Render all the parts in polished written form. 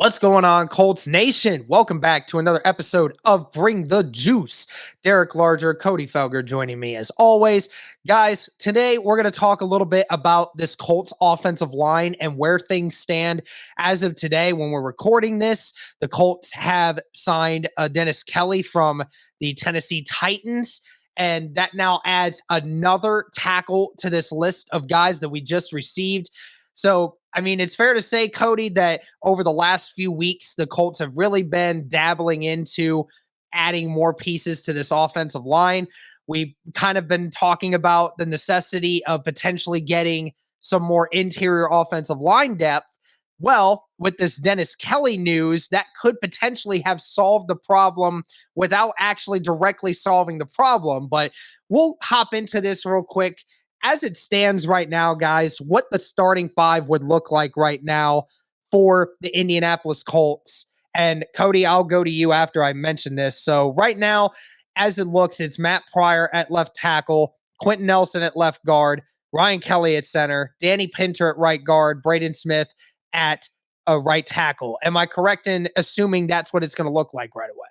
What's going on, Colts Nation? Welcome back to another episode of Bring the Juice. Derek Larger, Cody Felger joining me as always. Guys, today we're going to talk a little bit about this Colts offensive line and where things stand. As of today, when we're recording this, the Colts have signed Dennis Kelly from the Tennessee Titans. And that now adds another tackle to this list of guys that we just received. So, I mean, it's fair to say, Cody, that over the last few weeks, the Colts have really been dabbling into adding more pieces to this offensive line. We've kind of been talking about the necessity of potentially getting some more interior offensive line depth. Well, with this Dennis Kelly news, that could potentially have solved the problem without actually directly solving the problem. But we'll hop into this real quick. As it stands right now, guys, what the starting five would look like right now for the Indianapolis Colts. And Cody, I'll go to you after I mention this. So right now, as it looks, it's Matt Pryor at left tackle, Quentin Nelson at left guard, Ryan Kelly at center, Danny Pinter at right guard, Braden Smith at a right tackle. Am I correct in assuming that's what it's going to look like right away?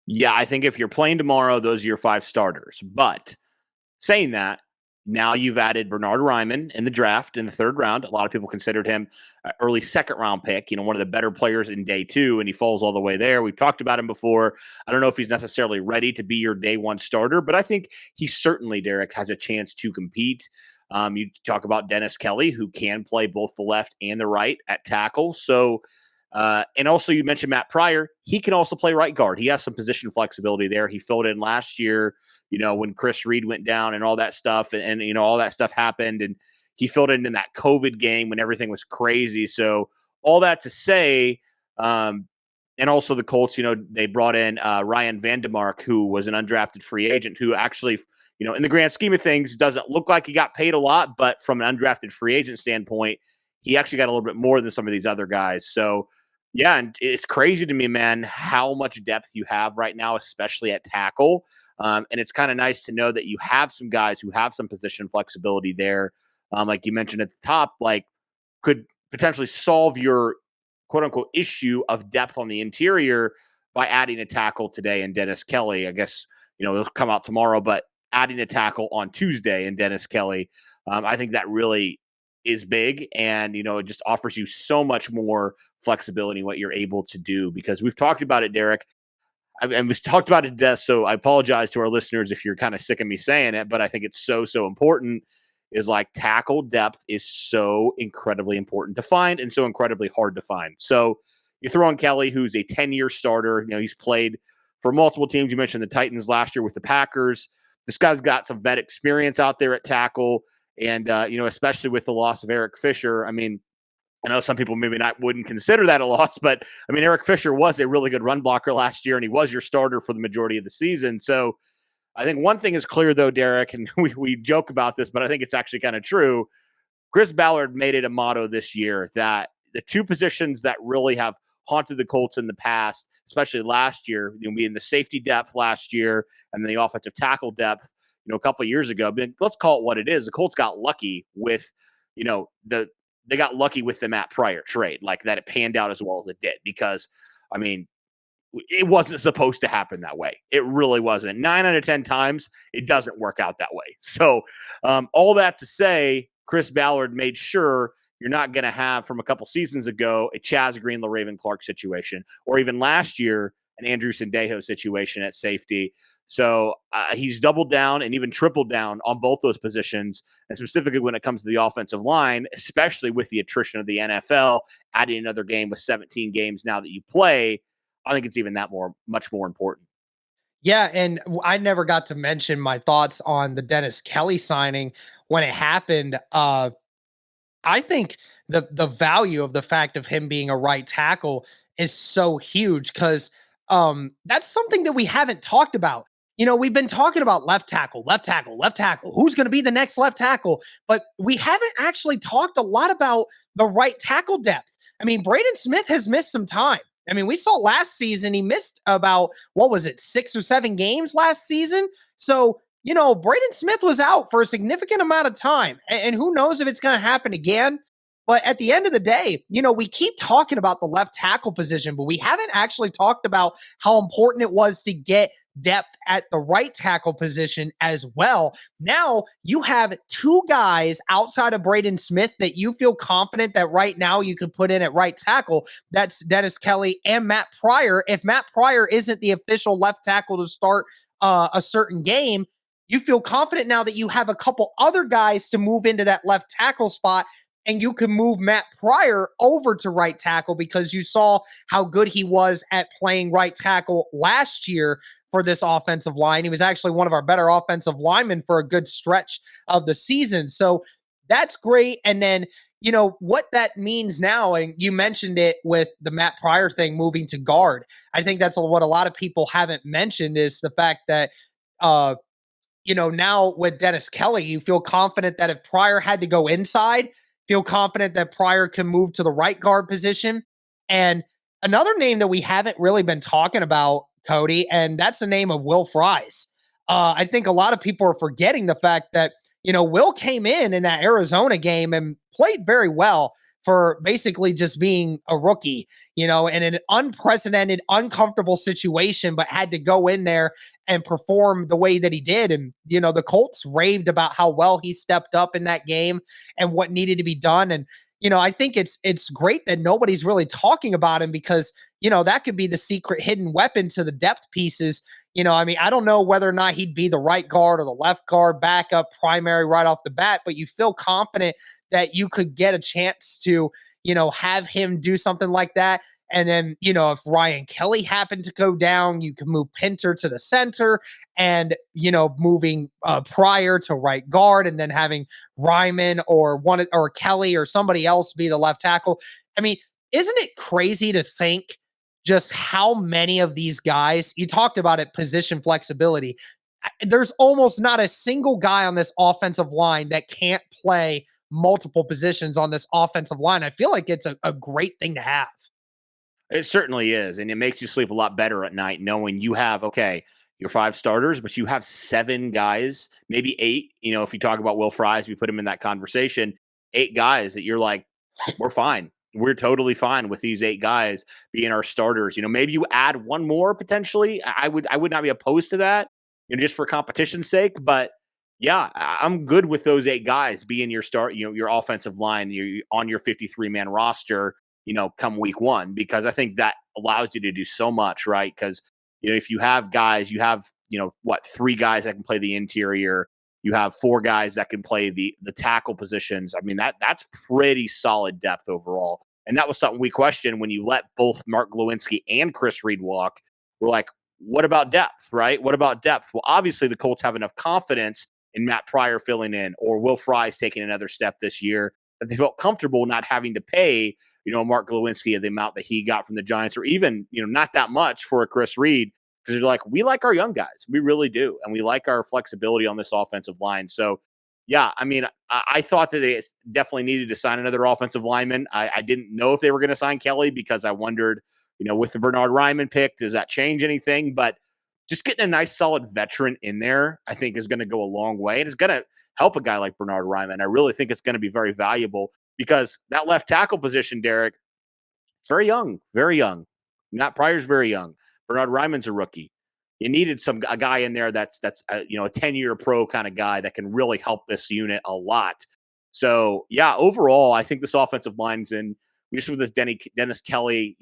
Yeah, I think if you're playing tomorrow, those are your five starters. But saying that, now you've added Bernhard Raimann in the draft in the third round. A lot of people considered him an early second round pick, one of the better players in day two, and he falls all the way there. We've talked about him before. I don't know if he's necessarily ready to be your day one starter, but I think he certainly, Derek, has a chance to compete. You talk about Dennis Kelly, who can play both the left and the right at tackle. So, and also you mentioned Matt Pryor. He can also play right guard. He has some position flexibility there. He filled in last year, when Chris Reed went down and all that stuff and all that stuff happened, and he filled in that COVID game when everything was crazy. So all that to say, and also the Colts, they brought in Ryan Vandemark, who was an undrafted free agent, who actually, in the grand scheme of things, doesn't look like he got paid a lot, but from an undrafted free agent standpoint, he actually got a little bit more than some of these other guys. So yeah, and it's crazy to me, man, how much depth you have right now, especially at tackle. And it's kind of nice to know that you have some guys who have some position flexibility there. Like you mentioned at the top, could potentially solve your quote unquote issue of depth on the interior by adding a tackle today in Dennis Kelly. I guess, they'll come out tomorrow, but adding a tackle on Tuesday in Dennis Kelly, I think that really is big, and it just offers you so much more flexibility in what you're able to do, because we've talked about it, Derek, and we've talked about it to death, so I apologize to our listeners if you're kind of sick of me saying it, but I think it's so important, is tackle depth is so incredibly important to find and so incredibly hard to find. So you throw in Kelly, who's a 10-year starter. He's played for multiple teams. You mentioned the Titans last year with the Packers. This guy's got some vet experience out there at tackle. And, especially with the loss of Eric Fisher, I mean, I know some people maybe wouldn't consider that a loss, but I mean, Eric Fisher was a really good run blocker last year, and he was your starter for the majority of the season. So I think one thing is clear, though, Derek, and we joke about this, but I think it's actually kind of true. Chris Ballard made it a motto this year that the two positions that really have haunted the Colts in the past, especially last year, being the safety depth last year and the offensive tackle depth, a couple of years ago. But let's call it what it is. The Colts got lucky with, they got lucky with the Matt Pryor trade, that it panned out as well as it did, because, I mean, it wasn't supposed to happen that way. It really wasn't. 9 out of 10 times, it doesn't work out that way. So all that to say, Chris Ballard made sure you're not going to have, from a couple seasons ago, a Chaz Green, Raven Clark situation, or even last year, an Andrew Sendejo situation at safety. So he's doubled down and even tripled down on both those positions, and specifically when it comes to the offensive line, especially with the attrition of the NFL, adding another game with 17 games now that you play, I think it's even much more important. Yeah, and I never got to mention my thoughts on the Dennis Kelly signing when it happened. I think the value of the fact of him being a right tackle is so huge, because that's something that we haven't talked about. We've been talking about left tackle. Who's going to be the next left tackle? But we haven't actually talked a lot about the right tackle depth. I mean, Braden Smith has missed some time. I mean, we saw last season he missed about, 6 or 7 games last season. So, Braden Smith was out for a significant amount of time. And who knows if it's going to happen again. But at the end of the day, we keep talking about the left tackle position, but we haven't actually talked about how important it was to get depth at the right tackle position as well. Now you have two guys outside of Braden Smith that you feel confident that right now you could put in at right tackle. That's Dennis Kelly and Matt Pryor. If Matt Pryor isn't the official left tackle to start a certain game, you feel confident now that you have a couple other guys to move into that left tackle spot, and you can move Matt Pryor over to right tackle because you saw how good he was at playing right tackle last year for this offensive line. He was actually one of our better offensive linemen for a good stretch of the season. So that's great. And then, what that means now, and you mentioned it with the Matt Pryor thing moving to guard. I think that's what a lot of people haven't mentioned is the fact that, now with Dennis Kelly, you feel confident that if Pryor had to go inside, feel confident that Pryor can move to the right guard position. And another name that we haven't really been talking about, Cody, and that's the name of Will Fries. I think a lot of people are forgetting the fact that, Will came in that Arizona game and played very well for basically just being a rookie, in an unprecedented, uncomfortable situation, but had to go in there and perform the way that he did. And, the Colts raved about how well he stepped up in that game and what needed to be done. And, I think it's great that nobody's really talking about him because, that could be the secret hidden weapon to the depth pieces. I don't know whether or not he'd be the right guard or the left guard, backup, primary right off the bat, but you feel confident that you could get a chance to, have him do something like that. And then, if Ryan Kelly happened to go down, you can move Pinter to the center and, moving Pryor to right guard and then having Ryman or Kelly or somebody else be the left tackle. I mean, isn't it crazy to think just how many of these guys, you talked about it, position flexibility. There's almost not a single guy on this offensive line that can't play multiple positions on this offensive line. I feel like it's a great thing to have. It certainly is. And it makes you sleep a lot better at night knowing you have, okay, your five starters, but you have seven guys, maybe eight. If you talk about Will Fries, we put him in that conversation, eight guys that you're like, we're fine. We're totally fine with these eight guys being our starters. Maybe you add one more potentially. I would not be opposed to that, just for competition's sake. But yeah, I'm good with those eight guys being your start, your offensive line, you're on your 53-man roster, come week one, because I think that allows you to do so much, right? Because, if you have guys, you have, three guys that can play the interior. You have four guys that can play the tackle positions. I mean, that's pretty solid depth overall. And that was something we questioned when you let both Mark Glowinski and Chris Reed walk. We're like, what about depth, right? What about depth? Well, obviously the Colts have enough confidence in Matt Pryor filling in or Will Fries taking another step this year that they felt comfortable not having to pay, Mark Glowinski the amount that he got from the Giants, or even, not that much for a Chris Reed. Because they're like, we like our young guys. We really do. And we like our flexibility on this offensive line. So, yeah, I mean, I thought that they definitely needed to sign another offensive lineman. I didn't know if they were going to sign Kelly because I wondered, with the Bernard Ryman pick, does that change anything? But just getting a nice, solid veteran in there, I think, is going to go a long way. And it's going to help a guy like Bernard Ryman. I really think it's going to be very valuable because that left tackle position, Derek, it's very young, very young. Matt Pryor's very young. Bernard Ryman's a rookie. You needed a guy in there that's a 10-year pro kind of guy that can really help this unit a lot. So yeah, overall, I think this offensive line's in. Just with this Dennis Kelly,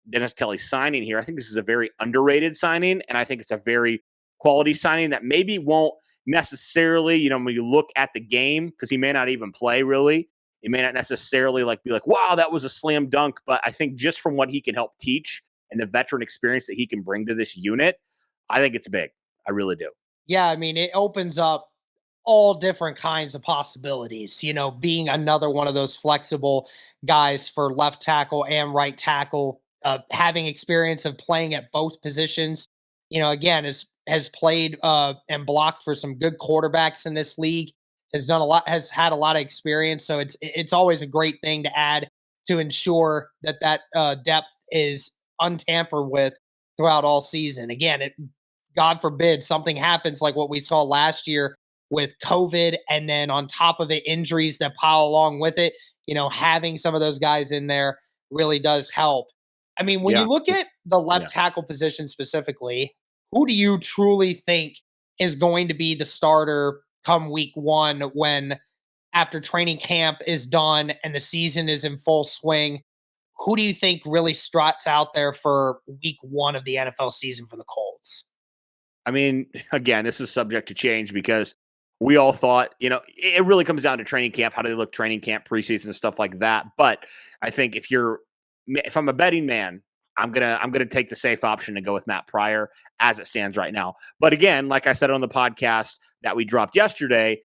Dennis Kelly signing here, I think this is a very underrated signing, and I think it's a very quality signing that maybe won't necessarily, when you look at the game, because he may not even play really. It may not necessarily be like, wow, that was a slam dunk, but I think just from what he can help teach and the veteran experience that he can bring to this unit, I think it's big. I really do. Yeah, I mean, it opens up all different kinds of possibilities, being another one of those flexible guys for left tackle and right tackle, having experience of playing at both positions, again, has played and blocked for some good quarterbacks in this league, has had a lot of experience. So it's always a great thing to add to ensure that depth is untampered with throughout all season. Again, God forbid something happens like what we saw last year with COVID, and then on top of it, injuries that pile along with it. having some of those guys in there really does help. I mean, when you Yeah. look at the Yeah. left tackle position specifically, who do you truly think is going to be the starter come week one when after training camp is done and the season is in full swing? Who do you think really struts out there for week one of the NFL season for the Colts? I mean, again, this is subject to change because we all thought, it really comes down to training camp. How do they look training camp, preseason, stuff like that. But I think if I'm a betting man, I'm gonna take the safe option to go with Matt Pryor as it stands right now. But again, like I said on the podcast that we dropped yesterday,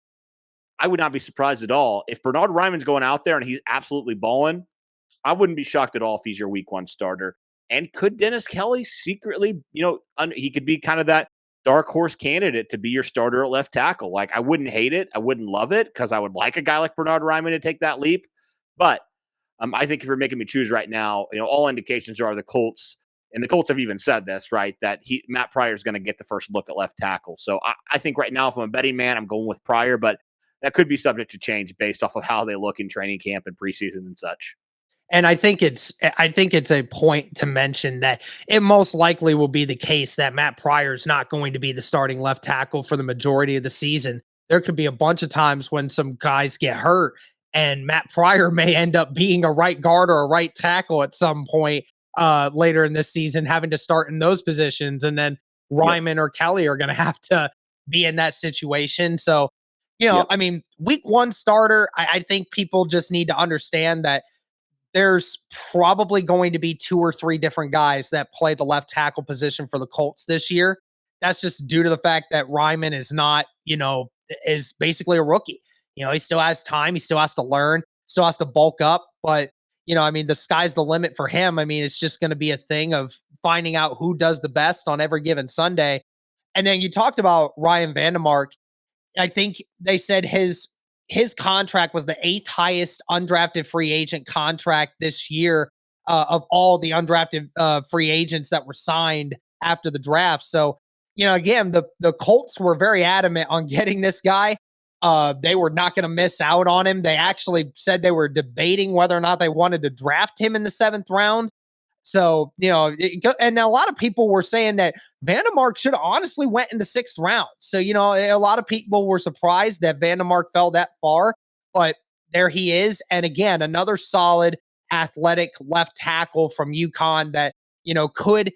I would not be surprised at all if Bernard Ryman's going out there and he's absolutely balling. I wouldn't be shocked at all if he's your week one starter. And could Dennis Kelly secretly, he could be kind of that dark horse candidate to be your starter at left tackle. Like, I wouldn't hate it. I wouldn't love it because I would like a guy like Bernard Ryman to take that leap. But I think if you're making me choose right now, all indications are the Colts, and the Colts have even said this, right, that Matt Pryor is going to get the first look at left tackle. So I think right now, if I'm a betting man, I'm going with Pryor, but that could be subject to change based off of how they look in training camp and preseason and such. And I think it's a point to mention that it most likely will be the case that Matt Pryor is not going to be the starting left tackle for the majority of the season. There could be a bunch of times when some guys get hurt and Matt Pryor may end up being a right guard or a right tackle at some point later in this season, having to start in those positions. And then Yep. Ryman or Kelly are going to have to be in that situation. So, Yep. I mean, week one starter, I think people just need to understand that there's probably going to be two or three different guys that play the left tackle position for the Colts this year. That's just due to the fact that Ryman is not, is basically a rookie. He still has time. He still has to learn, still has to bulk up. But, I mean, the sky's the limit for him. I mean, it's just going to be a thing of finding out who does the best on every given Sunday. And then you talked about Ryan Vandemark. I think they said his contract was the eighth highest undrafted free agent contract this year of all the undrafted free agents that were signed after the draft. So, again, the Colts were very adamant on getting this guy. They were not going to miss out on him. They actually said they were debating whether or not they wanted to draft him in the seventh round. So, and a lot of people were saying that Vandemark should have honestly went in the sixth round. So, a lot of people were surprised that Vandemark fell that far, but there he is. And again, another solid athletic left tackle from UConn that, could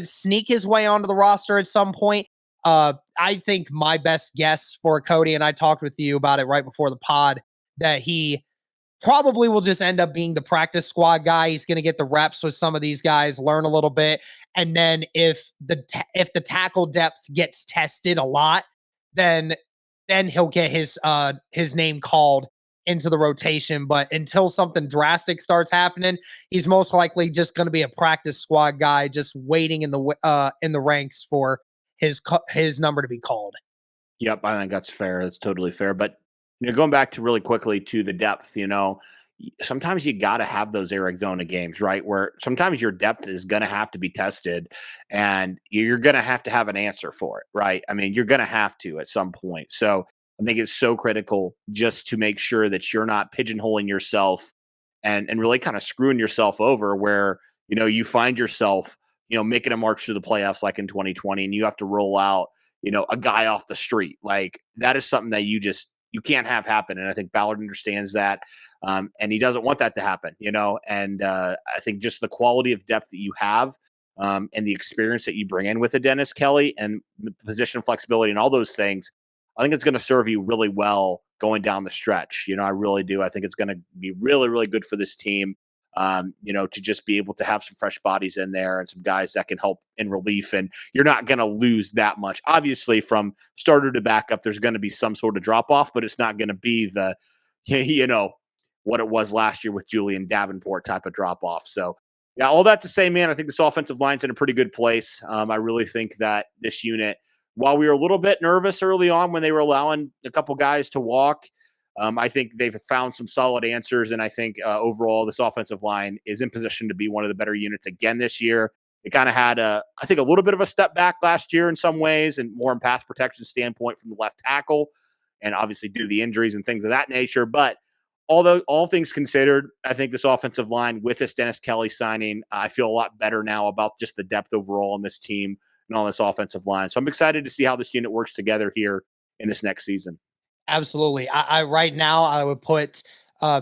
sneak his way onto the roster at some point. I think my best guess for Cody, and I talked with you about it right before the pod, that he probably will just end up being the practice squad guy. He's going to get the reps with some of these guys, learn a little bit, and then if the tackle depth gets tested a lot, then he'll get his name called into the rotation. But until something drastic starts happening, he's most likely just going to be a practice squad guy, just waiting in the ranks for his number to be called. Yep, I think that's fair. That's totally fair. But going back to really quickly to the depth, sometimes you got to have those Arizona games, right? Where sometimes your depth is going to have to be tested, and you're going to have an answer for it, right? I mean, you're going to have to at some point. So I think it's so critical just to make sure that you're not pigeonholing yourself and really kind of screwing yourself over, where you find yourself making a march to the playoffs like in 2020, and you have to roll out a guy off the street. Like, that is something that you can't have happen. And I think Ballard understands that. And he doesn't want that to happen, and I think just the quality of depth that you have and the experience that you bring in with a Dennis Kelly and the position flexibility and all those things, I think it's going to serve you really well going down the stretch. I really do. I think it's going to be really, really good for this team. To just be able to have some fresh bodies in there and some guys that can help in relief. And you're not going to lose that much. Obviously, from starter to backup, there's going to be some sort of drop off, but it's not going to be the, what it was last year with Julian Davenport type of drop off. So, yeah, all that to say, man, I think this offensive line's in a pretty good place. I really think that this unit, while we were a little bit nervous early on when they were allowing a couple guys to walk, I think they've found some solid answers, and I think overall this offensive line is in position to be one of the better units again this year. It kind of had I think a little bit of a step back last year in some ways, and more in pass protection standpoint from the left tackle, and obviously due to the injuries and things of that nature. But although all things considered, I think this offensive line with this Dennis Kelly signing, I feel a lot better now about just the depth overall on this team and on this offensive line. So I'm excited to see how this unit works together here in this next season. Absolutely. I right now I would put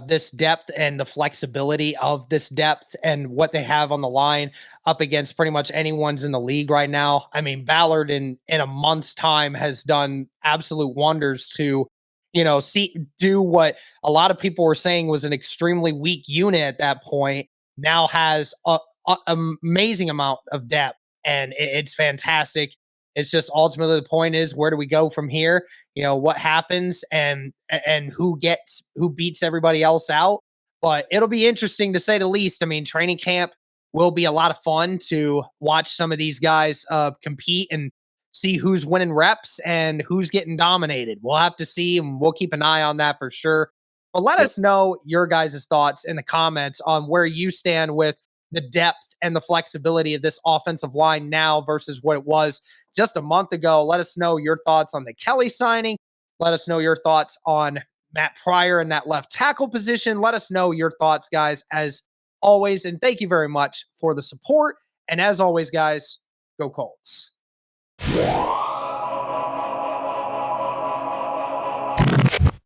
this depth and the flexibility of this depth and what they have on the line up against pretty much anyone's in the league right now. I mean, Ballard in a month's time has done absolute wonders to, see do what a lot of people were saying was an extremely weak unit at that point. Now has a amazing amount of depth, and it's fantastic. It's just ultimately the point is, where do we go from here? What happens, and who beats everybody else out. But it'll be interesting to say the least. I mean, training camp will be a lot of fun to watch some of these guys compete and see who's winning reps and who's getting dominated. We'll have to see, and we'll keep an eye on that for sure. But let us know your guys' thoughts in the comments on where you stand with the depth and the flexibility of this offensive line now versus what it was just a month ago. Let us know your thoughts on the Kelly signing. Let us know your thoughts on Matt Pryor in that left tackle position. Let us know your thoughts, guys, as always. And thank you very much for the support. And as always, guys, go Colts.